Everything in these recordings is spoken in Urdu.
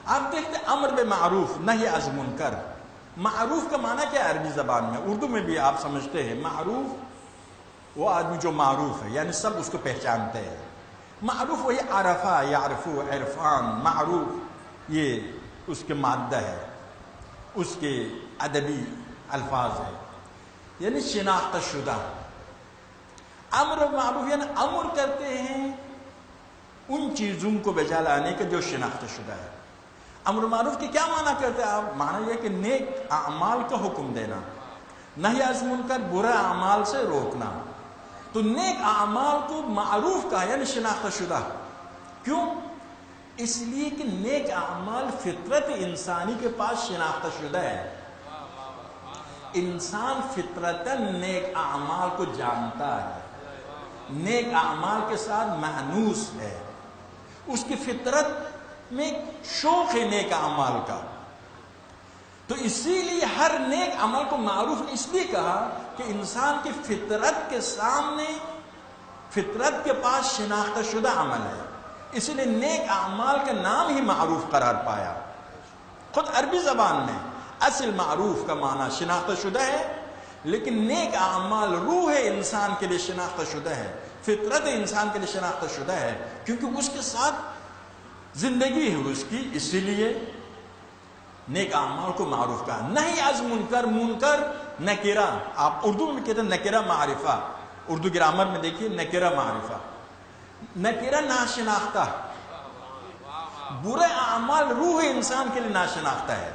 آپ دیکھتے امر بالمعروف نہی از منکر. معروف کا معنی کیا ہے عربی زبان میں؟ اردو میں بھی آپ سمجھتے ہیں معروف وہ آدمی جو معروف ہے، یعنی سب اس کو پہچانتے ہیں. معروف وہی عرفہ، یعرفو، عرفان، معروف یہ اس کے مادہ ہے، اس کے ادبی الفاظ ہے، یعنی شناخت شدہ. امر معروف یعنی امر کرتے ہیں ان چیزوں کو بجا لانے کا جو شناخت شدہ ہے. امر معروف کی کیا معنی کرتے ہیں آپ؟ معنی یہ کہ نیک اعمال کا حکم دینا، نہی از منکر برے اعمال سے روکنا. تو نیک اعمال کو معروف کہا یعنی شناخت شدہ. کیوں؟ اس لیے کہ نیک اعمال فطرت انسانی کے پاس شناخت شدہ ہے. انسان فطرتاً نیک اعمال کو جانتا ہے، نیک اعمال کے ساتھ مانوس ہے، اس کی فطرت میں شوق ہے نیک اعمال کا. تو اسی لیے ہر نیک عمل کو معروف اس لیے کہا کہ انسان کی فطرت کے سامنے، فطرت کے پاس شناخت شدہ عمل ہے، اسی لیے نیک اعمال کا نام ہی معروف قرار پایا. خود عربی زبان میں اصل معروف کا معنی شناخت شدہ ہے، لیکن نیک اعمال روح انسان کے لیے شناخت شدہ ہے، فطرت انسان کے لیے شناخت شدہ ہے، کیونکہ اس کے ساتھ زندگی ہے اس کی. اسی لیے نیک اعمال کو معروف کہا. نہیں از منکر، منکر نکرہ، آپ اردو میں کہتے ہیں نکرہ معرفہ، اردو گرامر میں دیکھیے نکرہ معرفہ. نکرہ ناشناختہ، برے اعمال روح انسان کے لیے ناشناختہ ہے،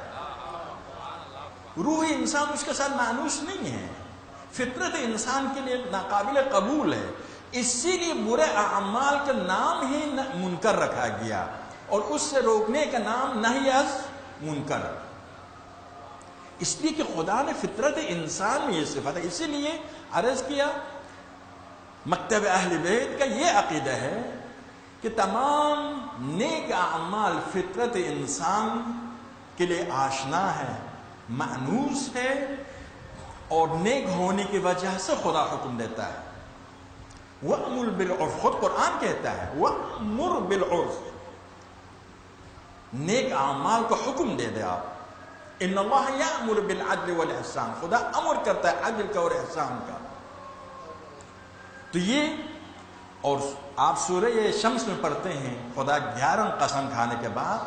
روح انسان اس کے ساتھ مانوس نہیں ہے، فطرت انسان کے لیے ناقابل قبول ہے. اسی لیے برے اعمال کا نام ہی منکر رکھا گیا اور اس سے روکنے کا نام نہی از منکر. اس لیے کہ خدا نے فطرت انسان میں یہ صفت ہے. اسی لیے عرض کیا مکتب اہل بیت کا یہ عقیدہ ہے کہ تمام نیک اعمال فطرت انسان کے لیے آشنا ہے، مانوس ہے، اور نیک ہونے کی وجہ سے خدا حکم دیتا ہے. وَأْمُرْ بِالْعُرْفِ، خود قرآن کہتا ہے وَأْمُرْ بِالْعُرْفِ، نیک اعمال کو حکم دے دے آپ. ان اللہ یأمر بالعدل والاحسان، خدا امر کرتا ہے عدل کا اور احسان کا. تو یہ، اور آپ سورہ شمس میں پڑھتے ہیں خدا 11 قسم کھانے کے بعد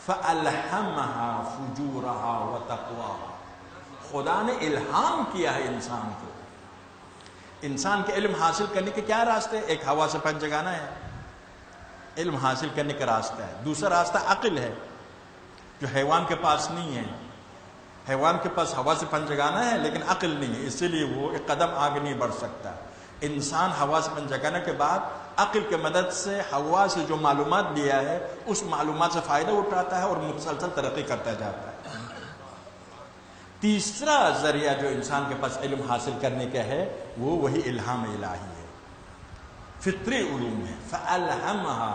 فَأَلْحَمَهَا فُجُورَهَا وَتَقْوَاهَا، خدا نے الہام کیا ہے انسان کو. انسان کے علم حاصل کرنے کے کیا راستے؟ ایک ہوا سے پنج جگانا ہے، علم حاصل کرنے کا راستہ ہے. دوسرا راستہ عقل ہے جو حیوان کے پاس نہیں ہے. حیوان کے پاس ہوا سے پنج جگانا ہے لیکن عقل نہیں ہے، اسی لیے وہ ایک قدم آگے نہیں بڑھ سکتا. انسان ہوا سے پنج جگانے کے بعد عقل کے مدد سے ہوا سے جو معلومات لیا ہے اس معلومات سے فائدہ اٹھاتا ہے اور مسلسل ترقی کرتا جاتا ہے. تیسرا ذریعہ جو انسان کے پاس علم حاصل کرنے کا ہے وہ وہی الہام الہی ہے، فطری علوم ہے. فَأَلْحَمَهَا،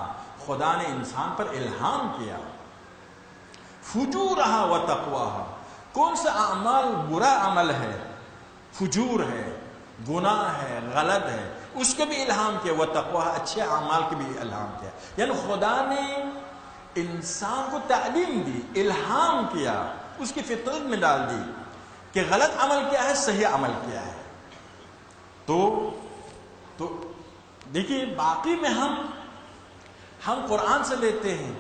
خدا نے انسان پر الہام کیا. فجورها وتقواها، کون سا اعمال برا عمل ہے، فجور ہے، گناہ ہے، غلط ہے، اس کو بھی الہام کیا. وتقواها، اچھے اعمال کے بھی الہام کیا. یعنی خدا نے انسان کو تعلیم دی، الہام کیا، اس کی فطرت میں ڈال دی کہ غلط عمل کیا ہے، صحیح عمل کیا ہے. تو دیکھیے باقی میں ہم قرآن سے لیتے ہیں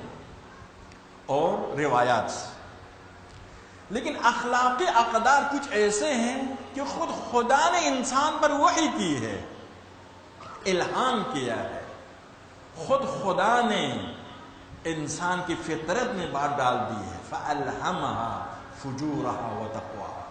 اور روایات سے، لیکن اخلاقی اقدار کچھ ایسے ہیں کہ خود خدا نے انسان پر وحی کی ہے، الہام کیا ہے. خود خدا نے انسان کی فطرت میں بات ڈال دی ہے. فَأَلْهَمَهَا فُجُورَهَا وَتَقْوَاهَا.